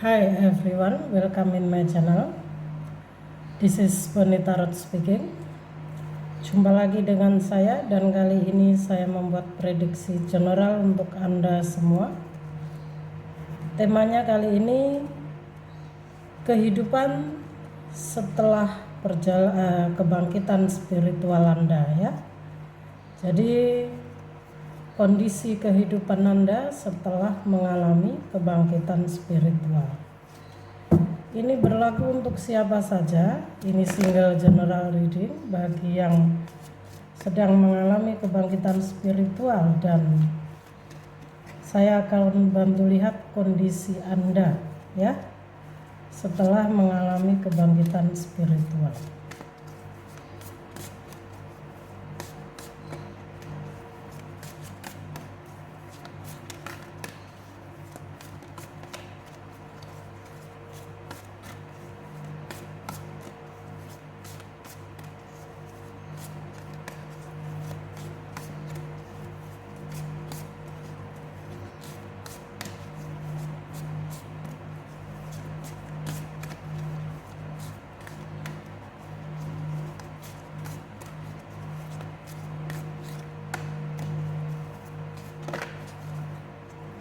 Hi everyone, welcome in my channel. This is Bonita Roth speaking. Jumpa lagi dengan saya dan kali ini saya membuat prediksi general untuk Anda semua. Temanya kali ini kehidupan setelah kebangkitan spiritual Anda ya. Jadi kondisi kehidupan Anda setelah mengalami kebangkitan spiritual. Ini berlaku untuk siapa saja. Ini single general reading bagi yang sedang mengalami kebangkitan spiritual, dan saya akan bantu lihat kondisi Anda ya setelah mengalami kebangkitan spiritual.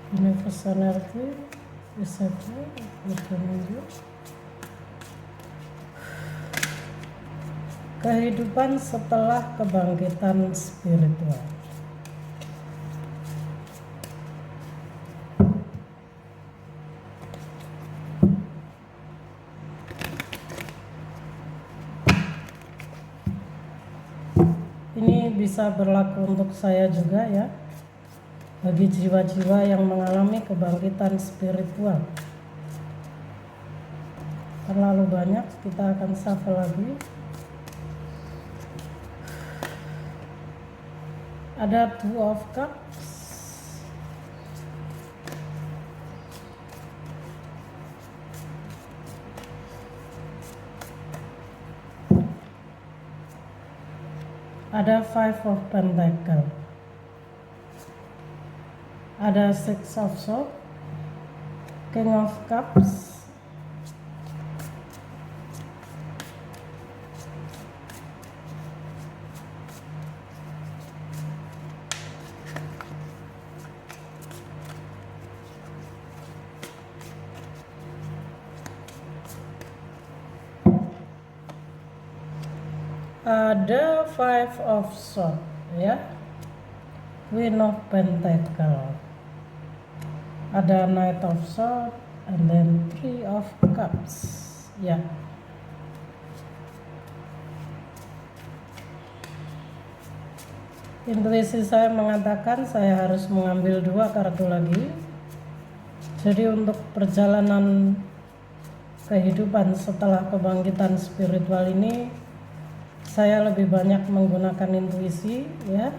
Universal energy receptor berpenunjuk kehidupan setelah kebangkitan spiritual. Ini bisa berlaku untuk saya juga ya, bagi jiwa-jiwa yang mengalami kebangkitan spiritual. Terlalu banyak, kita akan shuffle lagi. Ada Two of Cups, ada Five of Pentacles, ada Six of Swords, King of Cups, ada Five of Swords ya, Queen of Pentacles, ada Knight of Swords, and then Three of Cups ya. Intuisi saya mengatakan saya harus mengambil 2 kartu lagi. Jadi untuk perjalanan kehidupan setelah kebangkitan spiritual ini, saya lebih banyak menggunakan intuisi ya.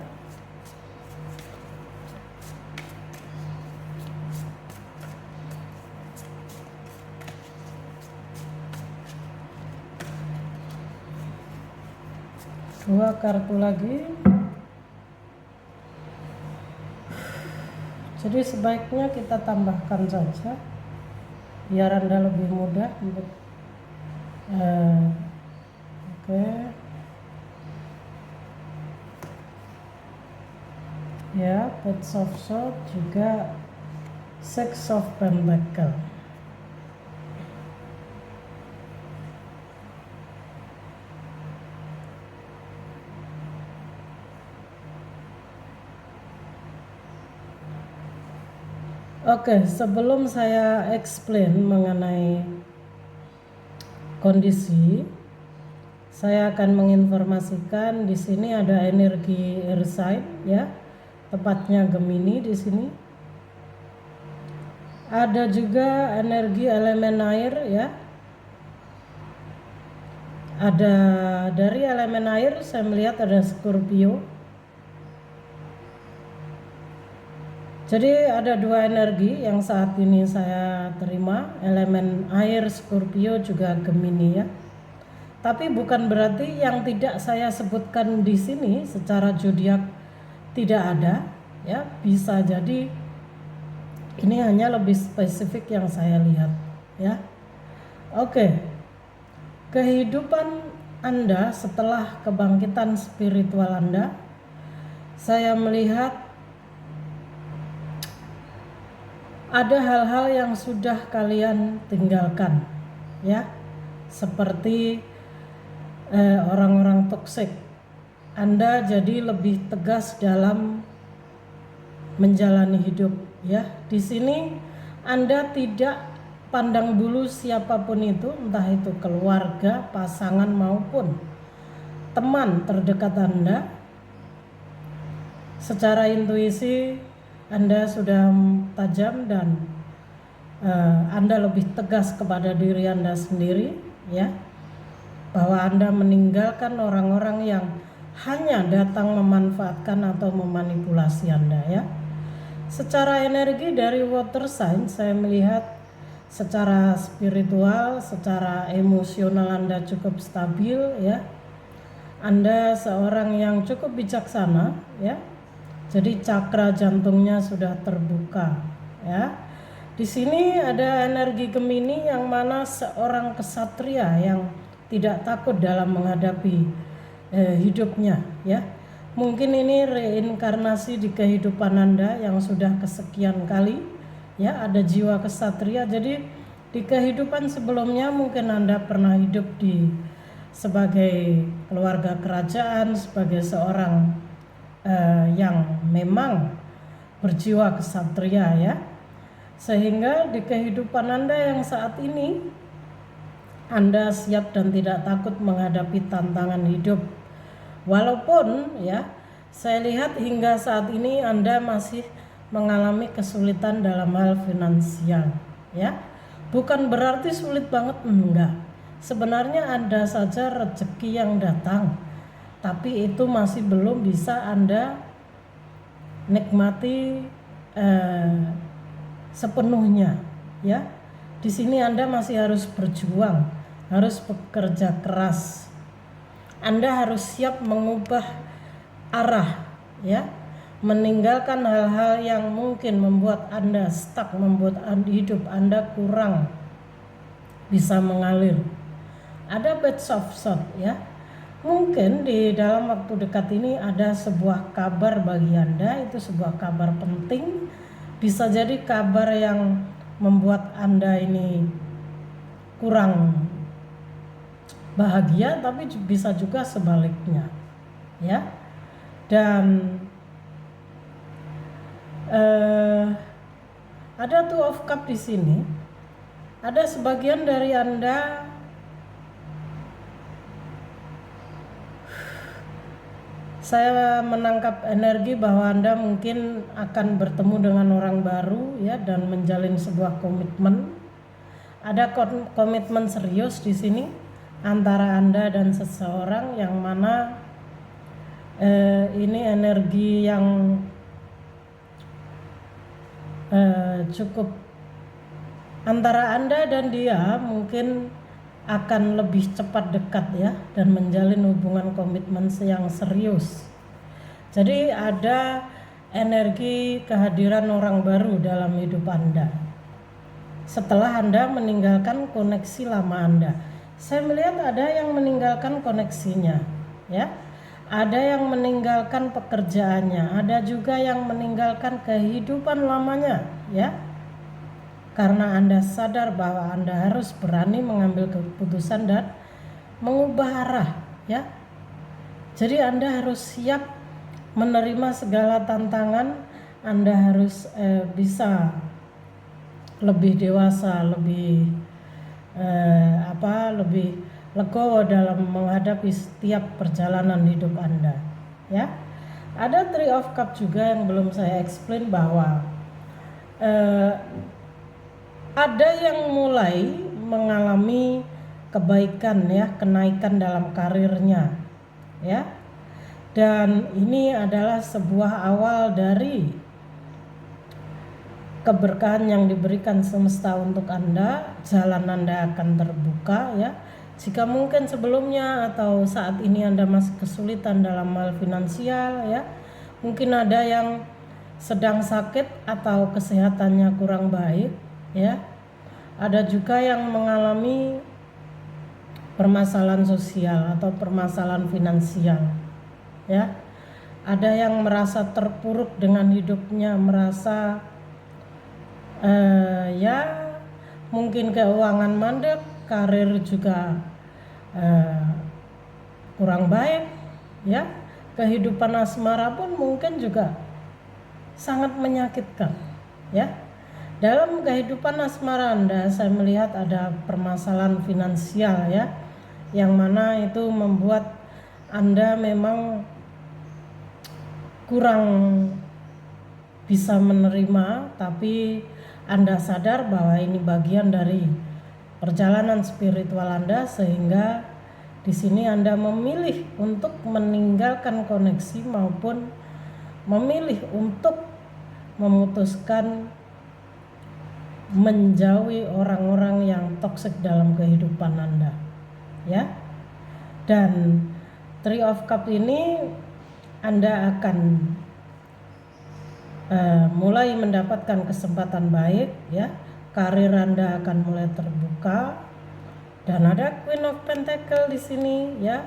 Dua kartu lagi. Jadi sebaiknya kita tambahkan saja biar Anda lebih mudah untuk oke. Ya, Page of Swords juga Six of Pentacles. Oke, sebelum saya explain mengenai kondisi, saya akan menginformasikan di sini ada energi air sign ya, tepatnya Gemini di sini. Ada juga energi elemen air ya. Ada dari elemen air saya melihat ada Scorpio. Jadi ada 2 energi yang saat ini saya terima, elemen air Scorpio juga Gemini ya. Tapi bukan berarti yang tidak saya sebutkan di sini secara zodiak tidak ada ya, bisa jadi ini hanya lebih spesifik yang saya lihat ya. Oke. Kehidupan Anda setelah kebangkitan spiritual Anda, saya melihat ada hal-hal yang sudah kalian tinggalkan, ya, seperti orang-orang toksik. Anda jadi lebih tegas dalam menjalani hidup, ya. Di sini Anda tidak pandang bulu siapapun itu, entah itu keluarga, pasangan maupun teman terdekat Anda. Secara intuisi Anda sudah tajam dan Anda lebih tegas kepada diri Anda sendiri, ya, bahwa Anda meninggalkan orang-orang yang hanya datang memanfaatkan atau memanipulasi Anda, ya. Secara energi dari water sign, saya melihat secara spiritual, secara emosional Anda cukup stabil, ya. Anda seorang yang cukup bijaksana, ya. Jadi cakra jantungnya sudah terbuka, ya. Di sini ada energi Gemini yang mana seorang kesatria yang tidak takut dalam menghadapi hidupnya, ya. Mungkin ini reinkarnasi di kehidupan Anda yang sudah kesekian kali, ya, ada jiwa kesatria. Jadi di kehidupan sebelumnya mungkin Anda pernah hidup sebagai keluarga kerajaan, sebagai seorang yang memang berjiwa kesatria, ya. Sehingga di kehidupan Anda yang saat ini Anda siap dan tidak takut menghadapi tantangan hidup. Walaupun, ya, saya lihat hingga saat ini Anda masih mengalami kesulitan dalam hal finansial, ya. Bukan berarti sulit banget, enggak. Sebenarnya ada saja rezeki yang datang, tapi itu masih belum bisa Anda nikmati sepenuhnya, ya. Di sini Anda masih harus berjuang, harus bekerja keras. Anda harus siap mengubah arah, ya, meninggalkan hal-hal yang mungkin membuat Anda stuck, membuat hidup Anda kurang bisa mengalir. Ada bad of sort, ya. Mungkin di dalam waktu dekat ini ada sebuah kabar bagi Anda, itu sebuah kabar penting. Bisa jadi kabar yang membuat Anda ini kurang bahagia, tapi bisa juga sebaliknya, ya. Dan ada Two of Cup di sini. Ada sebagian dari Anda saya menangkap energi bahwa Anda mungkin akan bertemu dengan orang baru, ya, dan menjalin sebuah komitmen. Ada komitmen serius di sini antara Anda dan seseorang yang mana ini energi yang cukup antara Anda dan dia mungkin akan lebih cepat dekat, ya, dan menjalin hubungan komitmen yang serius. Jadi ada energi kehadiran orang baru dalam hidup Anda setelah Anda meninggalkan koneksi lama Anda. Saya melihat ada yang meninggalkan koneksinya, ya. Ada yang meninggalkan pekerjaannya, ada juga yang meninggalkan kehidupan lamanya, ya. Karena Anda sadar bahwa Anda harus berani mengambil keputusan dan mengubah arah, ya. Jadi Anda harus siap menerima segala tantangan. Anda harus bisa lebih dewasa, lebih lebih legowo dalam menghadapi setiap perjalanan hidup Anda, ya. Ada Three of Cup juga yang belum saya explain bahwa ada yang mulai mengalami kebaikan, ya, kenaikan dalam karirnya, ya. Dan ini adalah sebuah awal dari keberkahan yang diberikan semesta untuk Anda. Jalan Anda akan terbuka, ya. Jika mungkin sebelumnya atau saat ini Anda masih kesulitan dalam hal finansial, ya, mungkin ada yang sedang sakit atau kesehatannya kurang baik, ya. ada juga yang mengalami permasalahan sosial atau permasalahan finansial, ya. Ada yang merasa terpuruk dengan hidupnya, merasa ya mungkin keuangan mandek, karir juga kurang baik, ya. Kehidupan asmara pun mungkin juga sangat menyakitkan, ya. Dalam kehidupan asmara Anda, saya melihat ada permasalahan finansial, ya, yang mana itu membuat Anda memang kurang bisa menerima, tapi Anda sadar bahwa ini bagian dari perjalanan spiritual Anda, sehingga di sini Anda memilih untuk meninggalkan koneksi maupun memilih untuk memutuskan menjauhi orang-orang yang toksik dalam kehidupan Anda, ya. Dan Three of Cups ini Anda akan mulai mendapatkan kesempatan baik, ya. Karir Anda akan mulai terbuka. Dan ada Queen of Pentacle di sini, ya.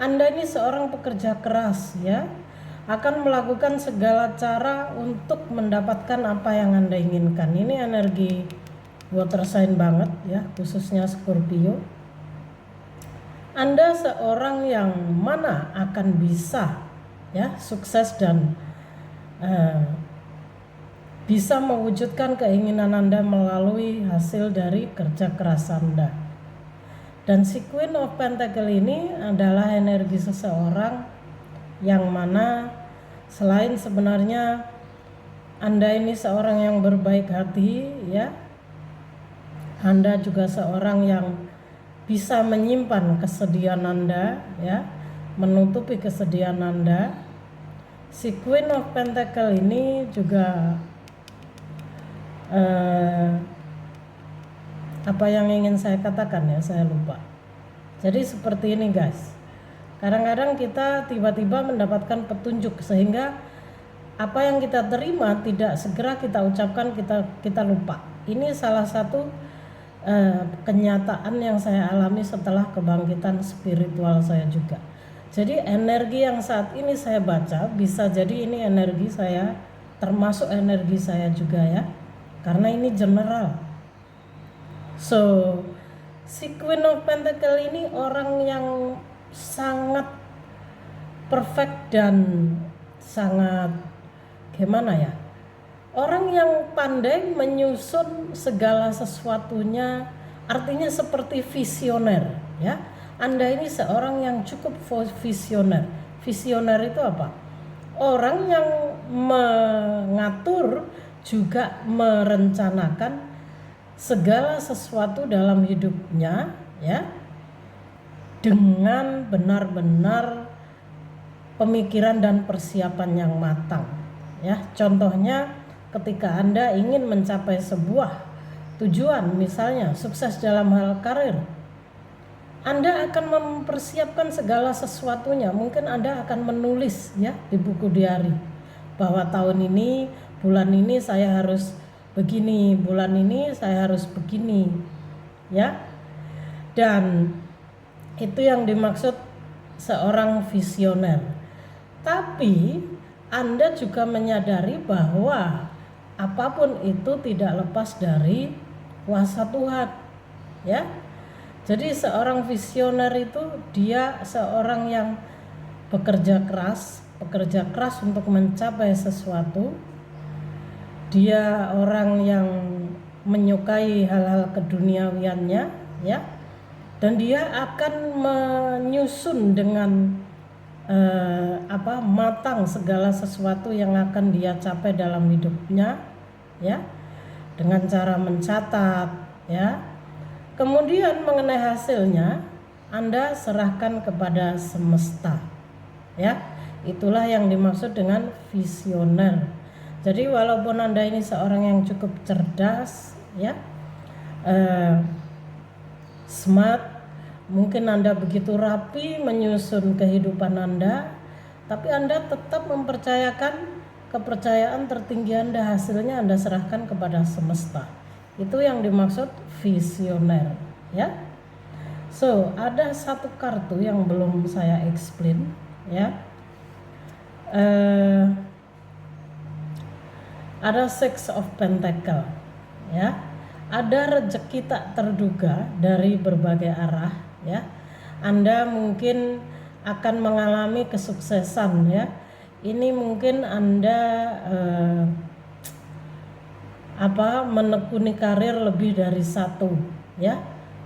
Anda ini seorang pekerja keras, ya. Akan melakukan segala cara untuk mendapatkan apa yang Anda inginkan. Ini energi water sign banget, ya, khususnya Scorpio. Anda seorang yang mana akan bisa, ya, sukses dan bisa mewujudkan keinginan Anda melalui hasil dari kerja keras Anda. Dan si Queen of Pentacle ini adalah energi seseorang yang mana selain sebenarnya Anda ini seorang yang berbaik hati, ya, Anda juga seorang yang bisa menyimpan kesedihan Anda, ya, menutupi kesedihan Anda. Si Queen of Pentacle ini juga apa yang ingin saya katakan, ya, saya lupa. Jadi seperti ini, guys. Kadang-kadang kita tiba-tiba mendapatkan petunjuk sehingga apa yang kita terima tidak segera kita ucapkan, kita lupa. Ini salah satu kenyataan yang saya alami setelah kebangkitan spiritual saya juga. Jadi energi yang saat ini saya baca bisa jadi ini energi saya, termasuk energi saya juga, ya, karena ini general. So si Queen of Pentacle ini orang yang sangat perfect dan sangat gimana, ya, orang yang pandai menyusun segala sesuatunya, artinya seperti visioner, ya. Anda ini seorang yang cukup visioner. Visioner itu apa? Orang yang mengatur juga merencanakan segala sesuatu dalam hidupnya, ya, dengan benar-benar pemikiran dan persiapan yang matang, ya. Contohnya ketika Anda ingin mencapai sebuah tujuan, misalnya sukses dalam hal karir, Anda akan mempersiapkan segala sesuatunya. Mungkin Anda akan menulis, ya, di buku diari bahwa tahun ini, bulan ini saya harus begini, bulan ini saya harus begini, ya. Dan itu yang dimaksud seorang visioner. Tapi Anda juga menyadari bahwa apapun itu tidak lepas dari kuasa Tuhan, ya. Jadi seorang visioner itu dia seorang yang bekerja keras untuk mencapai sesuatu. Dia orang yang menyukai hal-hal keduniawiannya, ya. Dan dia akan menyusun dengan matang segala sesuatu yang akan dia capai dalam hidupnya, ya, dengan cara mencatat, ya. Kemudian mengenai hasilnya Anda serahkan kepada semesta, ya. Itulah yang dimaksud dengan visioner. Jadi walaupun Anda ini seorang yang cukup cerdas, ya, smart, mungkin Anda begitu rapi menyusun kehidupan Anda, tapi Anda tetap mempercayakan kepercayaan tertinggi Anda, hasilnya Anda serahkan kepada semesta. Itu yang dimaksud visioner, ya. So, ada satu kartu yang belum saya explain, ya. Ada Six of Pentacle, ya. Ada rezeki tak terduga dari berbagai arah, ya. Anda mungkin akan mengalami kesuksesan, ya. Ini mungkin Anda menekuni karir lebih dari satu, ya.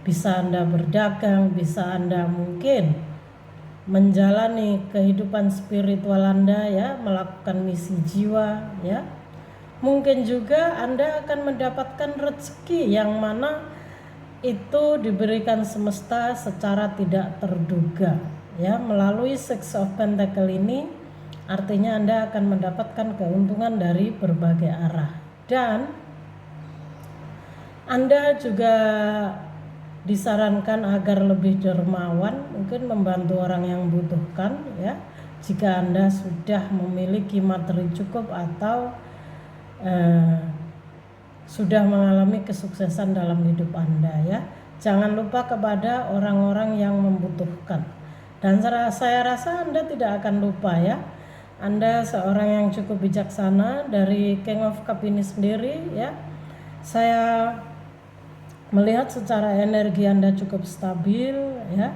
Bisa Anda berdagang, bisa Anda mungkin menjalani kehidupan spiritual Anda, ya, melakukan misi jiwa, ya. Mungkin juga Anda akan mendapatkan rezeki yang mana itu diberikan semesta secara tidak terduga, ya. Melalui Six of Pentacle ini artinya Anda akan mendapatkan keuntungan dari berbagai arah, dan Anda juga disarankan agar lebih dermawan, mungkin membantu orang yang membutuhkan, ya. Jika Anda sudah memiliki materi cukup atau sudah mengalami kesuksesan dalam hidup Anda, ya. Jangan lupa kepada orang-orang yang membutuhkan. Dan saya rasa Anda tidak akan lupa, ya. Anda seorang yang cukup bijaksana. Dari King of Cup ini sendiri, ya, saya melihat secara energi Anda cukup stabil, ya.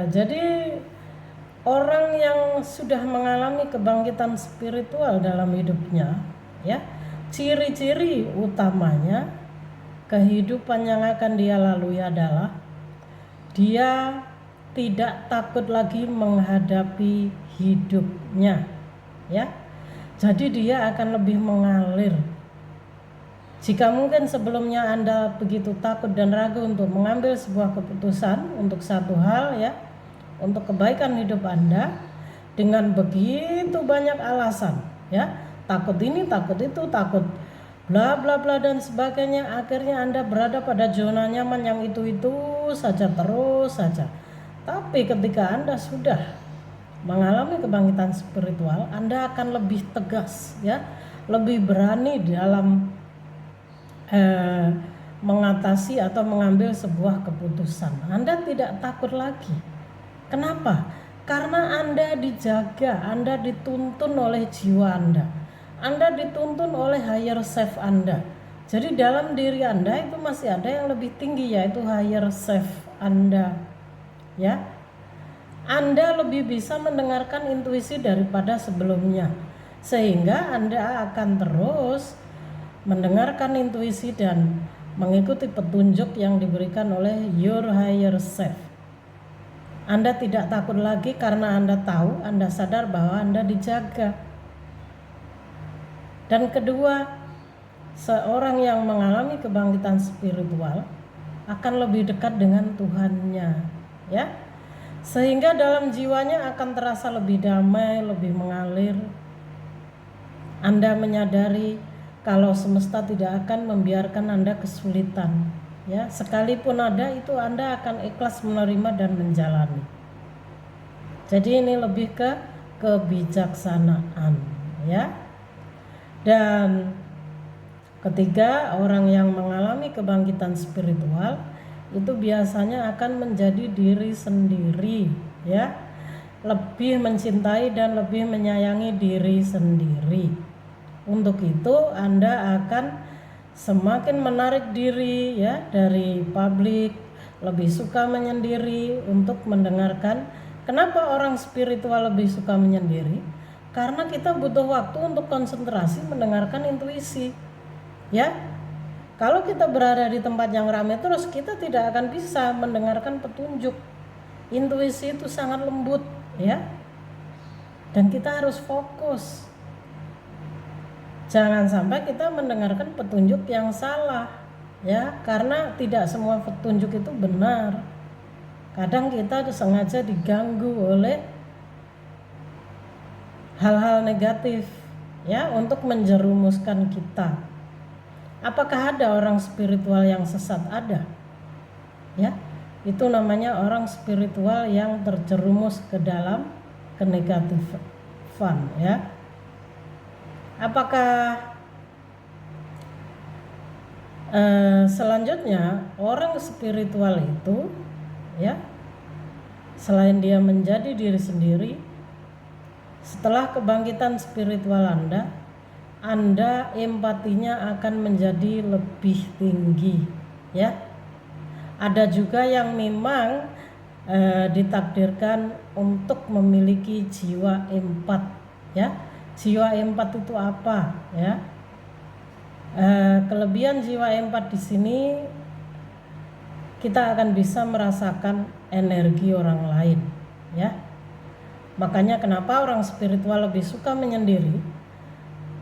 Jadi orang yang sudah mengalami kebangkitan spiritual dalam hidupnya, ya, ciri-ciri utamanya kehidupan yang akan dia lalui adalah dia tidak takut lagi menghadapi hidupnya, ya. Jadi dia akan lebih mengalir. Jika mungkin sebelumnya Anda begitu takut dan ragu untuk mengambil sebuah keputusan untuk satu hal, ya, untuk kebaikan hidup Anda, dengan begitu banyak alasan, ya, takut ini, takut itu, takut bla bla bla dan sebagainya, akhirnya Anda berada pada zona nyaman yang itu saja terus saja. Tapi ketika Anda sudah mengalami kebangkitan spiritual, Anda akan lebih tegas, ya, lebih berani dalam mengatasi atau mengambil sebuah keputusan. Anda tidak takut lagi. Kenapa? Karena Anda dijaga, Anda dituntun oleh jiwa Anda. Anda dituntun oleh higher self Anda. Jadi dalam diri Anda itu masih ada yang lebih tinggi, yaitu higher self Anda, ya. Anda lebih bisa mendengarkan intuisi daripada sebelumnya, sehingga Anda akan terus mendengarkan intuisi dan mengikuti petunjuk yang diberikan oleh your higher self. Anda tidak takut lagi karena Anda tahu, Anda sadar bahwa Anda dijaga. Dan kedua, seorang yang mengalami kebangkitan spiritual akan lebih dekat dengan Tuhannya, ya. Sehingga dalam jiwanya akan terasa lebih damai, lebih mengalir. Anda menyadari kalau semesta tidak akan membiarkan Anda kesulitan, ya. Sekalipun ada, itu Anda akan ikhlas menerima dan menjalani. Jadi ini lebih ke kebijaksanaan, ya. Dan ketiga, orang yang mengalami kebangkitan spiritual itu biasanya akan menjadi diri sendiri, ya. Lebih mencintai dan lebih menyayangi diri sendiri. Untuk itu Anda akan semakin menarik diri, ya, dari publik, lebih suka menyendiri untuk mendengarkan. Kenapa orang spiritual lebih suka menyendiri? Karena kita butuh waktu untuk konsentrasi mendengarkan intuisi, ya. Kalau kita berada di tempat yang ramai terus, kita tidak akan bisa mendengarkan petunjuk. Intuisi itu sangat lembut, ya. Dan kita harus fokus. Jangan sampai kita mendengarkan petunjuk yang salah, ya, karena tidak semua petunjuk itu benar. Kadang kita sengaja diganggu oleh hal-hal negatif, ya, untuk menjerumuskan kita. Apakah ada orang spiritual yang sesat? Ada, ya. Itu namanya orang spiritual yang terjerumus ke dalam kenegatifan, ya. Apakah Selanjutnya, orang spiritual itu ya, selain dia menjadi diri sendiri, setelah kebangkitan spiritual Anda empatinya akan menjadi lebih tinggi ya. Ada juga yang memang ditakdirkan untuk memiliki jiwa empat ya. Jiwa empat itu apa ya? Kelebihan jiwa empat di sini, kita akan bisa merasakan energi orang lain ya. Makanya kenapa orang spiritual lebih suka menyendiri,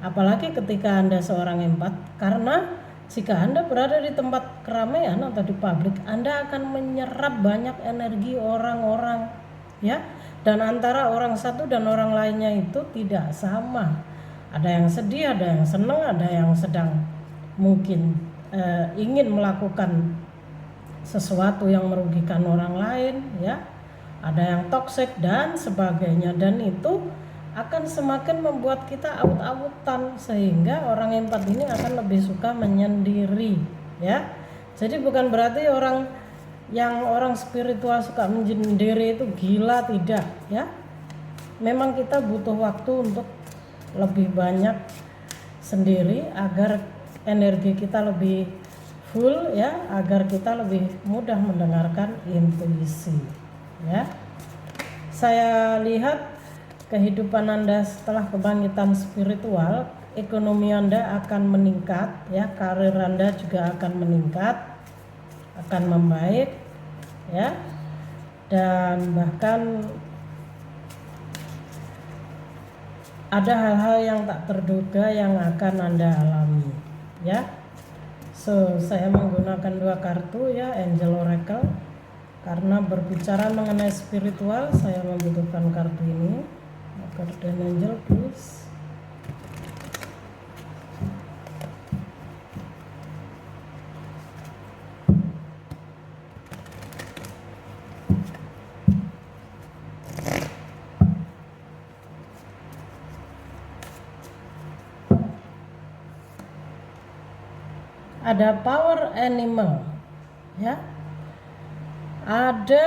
apalagi ketika Anda seorang empat, karena jika Anda berada di tempat keramaian atau di publik, Anda akan menyerap banyak energi orang-orang ya. Dan antara orang satu dan orang lainnya itu tidak sama. Ada yang sedih, ada yang senang, ada yang sedang mungkin ingin melakukan sesuatu yang merugikan orang lain ya. Ada yang toksik dan sebagainya, dan itu akan semakin membuat kita aut-autan, sehingga orang empat ini akan lebih suka menyendiri ya. Jadi bukan berarti orang spiritual suka menyendiri itu gila, tidak ya. Memang kita butuh waktu untuk lebih banyak sendiri agar energi kita lebih full ya, agar kita lebih mudah mendengarkan intuisi ya. Saya lihat kehidupan Anda setelah kebangkitan spiritual, ekonomi Anda akan meningkat ya, karir Anda juga akan meningkat, akan membaik ya, dan bahkan ada hal-hal yang tak terduga yang akan Anda alami ya. So, saya menggunakan 2 kartu ya, Angel Oracle, karena berbicara mengenai spiritual saya membutuhkan kartu ini. Kartu Angel please. Ada power animal ya. Ada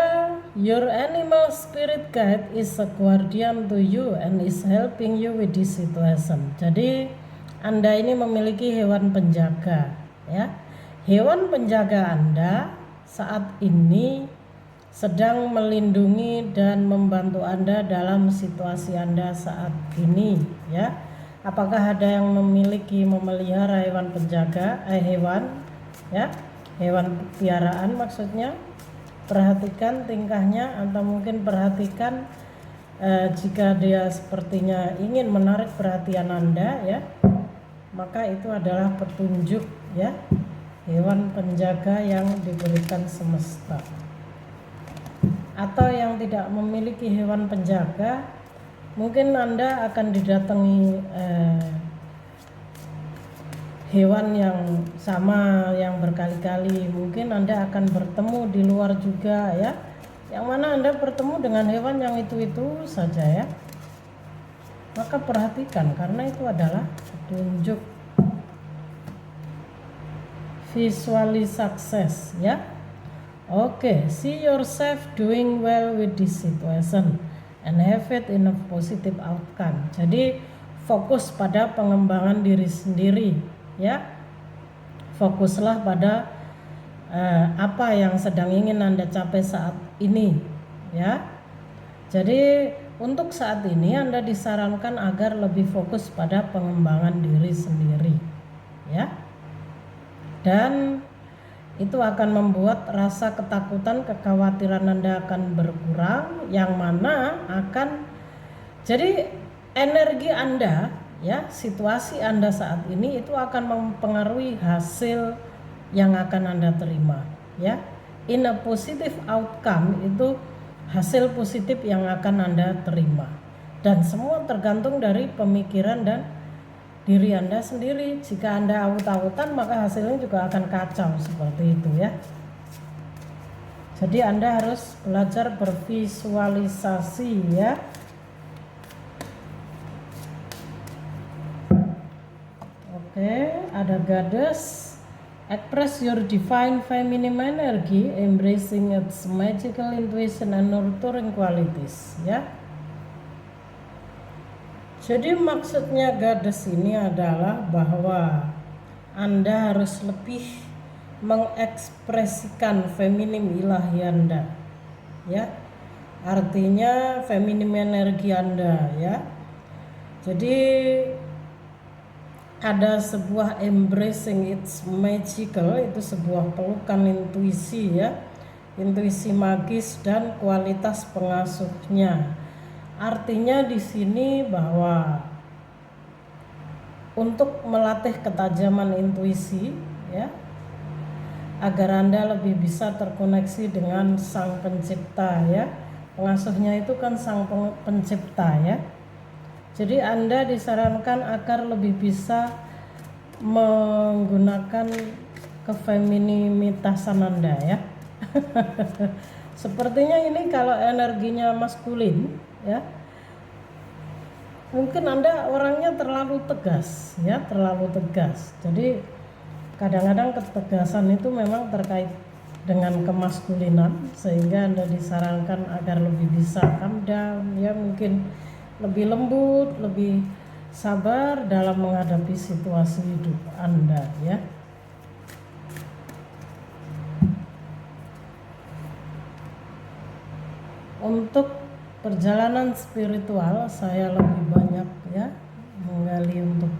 your animal spirit guide is a guardian to you and is helping you with this situation. Jadi Anda ini memiliki hewan penjaga ya. Hewan penjaga Anda saat ini sedang melindungi dan membantu Anda dalam situasi Anda saat ini ya. Apakah ada yang memelihara hewan penjaga, hewan ya, hewan piaraan maksudnya? Perhatikan tingkahnya, atau mungkin perhatikan jika dia sepertinya ingin menarik perhatian Anda ya, maka itu adalah petunjuk ya, hewan penjaga yang diberikan semesta. Atau yang tidak memiliki hewan penjaga, mungkin Anda akan didatangi hewan yang sama yang berkali-kali. Mungkin Anda akan bertemu di luar juga ya, yang mana Anda bertemu dengan hewan yang itu-itu saja ya. Maka perhatikan, karena itu adalah petunjuk visually success ya. Oke, see yourself doing well with this situation and have it in a positive outcome. Jadi fokus pada pengembangan diri sendiri ya. Fokuslah pada apa yang sedang ingin Anda capai saat ini ya. Jadi untuk saat ini Anda disarankan agar lebih fokus pada pengembangan diri sendiri ya. Dan itu akan membuat rasa ketakutan, kekhawatiran Anda akan berkurang, yang mana akan jadi energi Anda ya, situasi Anda saat ini itu akan mempengaruhi hasil yang akan Anda terima ya. In a positive outcome, itu hasil positif yang akan Anda terima, dan semua tergantung dari pemikiran dan diri Anda sendiri. Jika Anda awut-awutan, maka hasilnya juga akan kacau seperti itu ya. Jadi Anda harus belajar bervisualisasi ya. Oke, ada Goddess Express your divine feminine energy, embracing its magical intuition and nurturing qualities, ya. Jadi maksudnya goddess ini adalah bahwa Anda harus lebih mengekspresikan feminim ilahi Anda, ya. Artinya feminim energi Anda, ya. Jadi ada sebuah embracing its magical, itu sebuah pelukan intuisi, ya, intuisi magis dan kualitas pengasuhnya. Artinya di sini bahwa untuk melatih ketajaman intuisi, ya, agar Anda lebih bisa terkoneksi dengan sang pencipta, ya. Pengasuhnya itu kan sang pencipta, ya. Jadi Anda disarankan agar lebih bisa menggunakan kefeminimitasan Anda, ya. Sepertinya ini kalau energinya maskulin, ya, mungkin Anda orangnya terlalu tegas, ya, terlalu tegas. Jadi kadang-kadang ketegasan itu memang terkait dengan kemaskulinan, sehingga Anda disarankan agar lebih bisa calm down, ya, mungkin lebih lembut, lebih sabar dalam menghadapi situasi hidup Anda, ya. Untuk perjalanan spiritual saya lebih banyak, ya, menggali untuk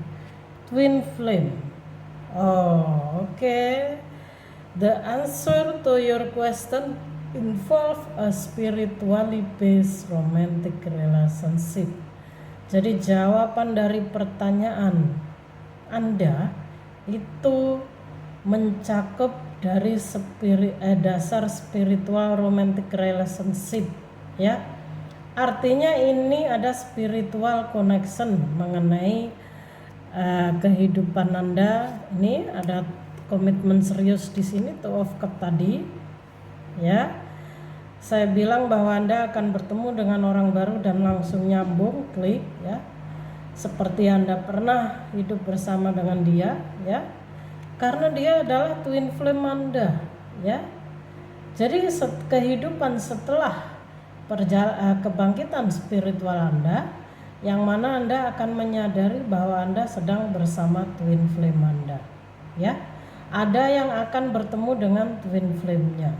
twin flame. Okay. The answer to your question involve a spiritually based romantic relationship. Jadi jawaban dari pertanyaan Anda itu mencakup dari dasar spiritual romantic relationship, ya. Artinya ini ada spiritual connection mengenai kehidupan Anda. Ini ada komitmen serius di sini, Two of Cups tadi, ya. Saya bilang bahwa Anda akan bertemu dengan orang baru dan langsung nyambung, klik, ya. Seperti Anda pernah hidup bersama dengan dia, ya. Karena dia adalah twin flame Anda, ya. Jadi kehidupan setelah kebangkitan spiritual Anda, yang mana Anda akan menyadari bahwa Anda sedang bersama twin flame Anda, ya. Ada yang akan bertemu dengan twin flame-nya.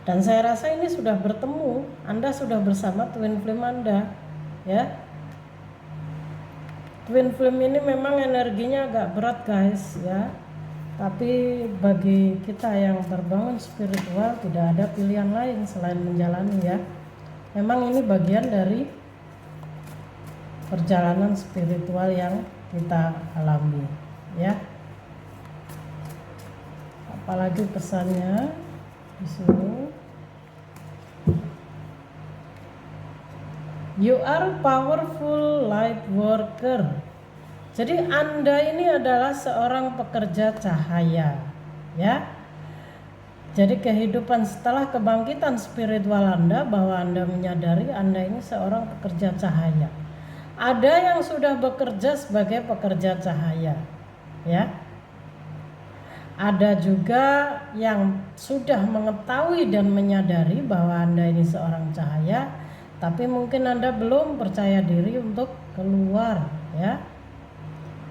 Dan saya rasa ini sudah bertemu, Anda sudah bersama twin flame Anda, ya. Twin flame ini memang energinya agak berat, guys, ya. Tapi bagi kita yang terbangun spiritual tidak ada pilihan lain selain menjalani, ya. Memang ini bagian dari perjalanan spiritual yang kita alami, ya. Apalagi pesannya di sini. You are powerful light worker. Jadi Anda ini adalah seorang pekerja cahaya, ya. Jadi kehidupan setelah kebangkitan spiritual Anda, bahwa Anda menyadari Anda ini seorang pekerja cahaya. Ada yang sudah bekerja sebagai pekerja cahaya, ya. Ada juga yang sudah mengetahui dan menyadari bahwa Anda ini seorang cahaya, tapi mungkin Anda belum percaya diri untuk keluar, ya.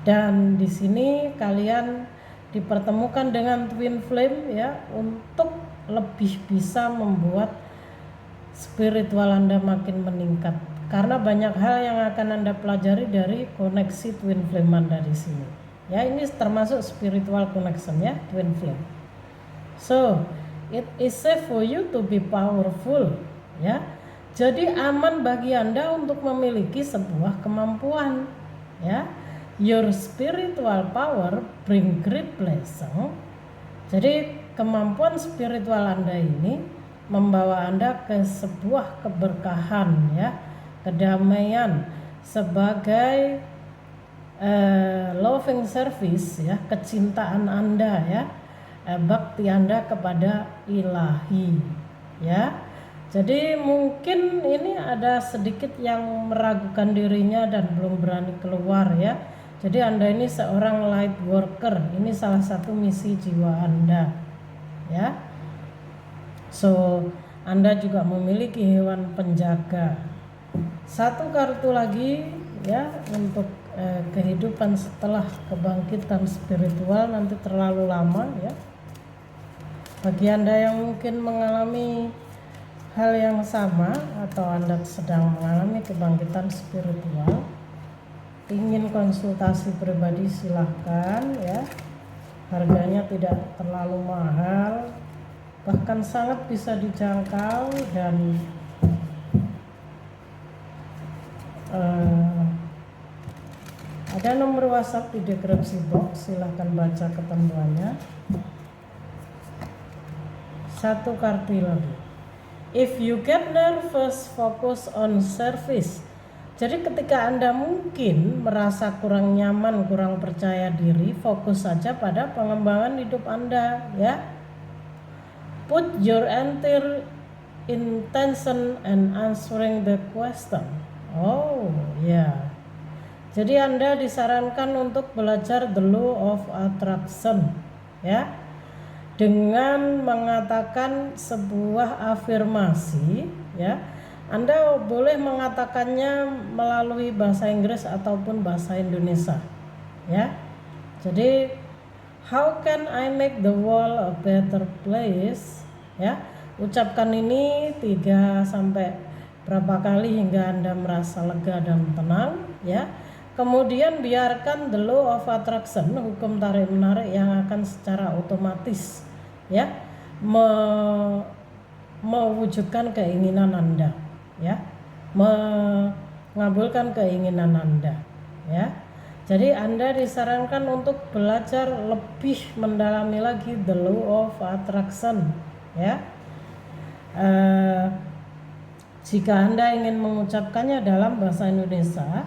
Dan di sini kalian dipertemukan dengan twin flame, ya, untuk lebih bisa membuat spiritual Anda makin meningkat. Karena banyak hal yang akan Anda pelajari dari koneksi twin flame Anda di sini. Ya, ini termasuk spiritual connection, ya, twin flame. So, it is safe for you to be powerful, ya. Jadi aman bagi Anda untuk memiliki sebuah kemampuan, ya. Your spiritual power bring great blessing. Jadi kemampuan spiritual Anda ini membawa Anda ke sebuah keberkahan, ya, kedamaian sebagai loving service, ya, kecintaan Anda, ya, bakti Anda kepada ilahi, ya. Jadi mungkin ini ada sedikit yang meragukan dirinya dan belum berani keluar, ya. Jadi Anda ini seorang light worker. Ini salah satu misi jiwa Anda, ya. So, Anda juga memiliki hewan penjaga. Satu kartu lagi ya untuk kehidupan setelah kebangkitan spiritual, nanti terlalu lama ya. Bagi Anda yang mungkin mengalami hal yang sama atau Anda sedang mengalami kebangkitan spiritual, ingin konsultasi pribadi silahkan ya. Harganya tidak terlalu mahal, bahkan sangat bisa dijangkau, dan ada nomor WhatsApp di deskripsi box, silahkan baca ketentuannya. Satu kartu lagi. If you get nervous, focus on service. Jadi ketika Anda mungkin merasa kurang nyaman, kurang percaya diri, fokus saja pada pengembangan hidup Anda ya. Put your entire intention and answering the question. Oh ya. Jadi Anda disarankan untuk belajar the law of attraction ya. Dengan mengatakan sebuah afirmasi ya. Anda boleh mengatakannya melalui bahasa Inggris ataupun bahasa Indonesia ya. Jadi how can I make the world a better place ya. Ucapkan ini 3 sampai berapa kali hingga Anda merasa lega dan tenang ya. Kemudian biarkan the law of attraction, hukum tarik menarik yang akan secara otomatis ya mewujudkan keinginan Anda ya, mengabulkan keinginan Anda ya. Jadi Anda disarankan untuk belajar lebih mendalami lagi the law of attraction ya. Jika Anda ingin mengucapkannya dalam bahasa Indonesia,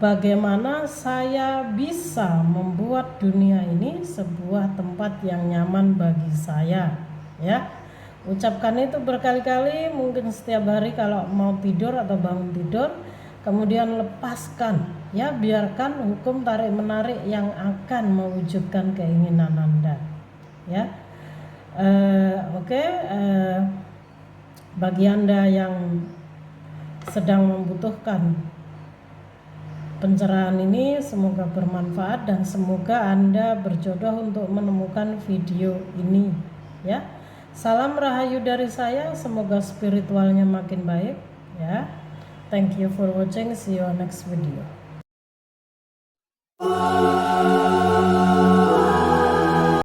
bagaimana saya bisa membuat dunia ini sebuah tempat yang nyaman bagi saya ya. Ucapkan itu berkali-kali, mungkin setiap hari kalau mau tidur atau bangun tidur. Kemudian lepaskan ya, biarkan hukum tarik menarik yang akan mewujudkan keinginan Anda ya. Bagi Anda yang sedang membutuhkan pencerahan ini, semoga bermanfaat dan semoga Anda berjodoh untuk menemukan video ini ya. Salam rahayu dari saya, semoga spiritualnya makin baik ya. Thank you for watching, see you on next video.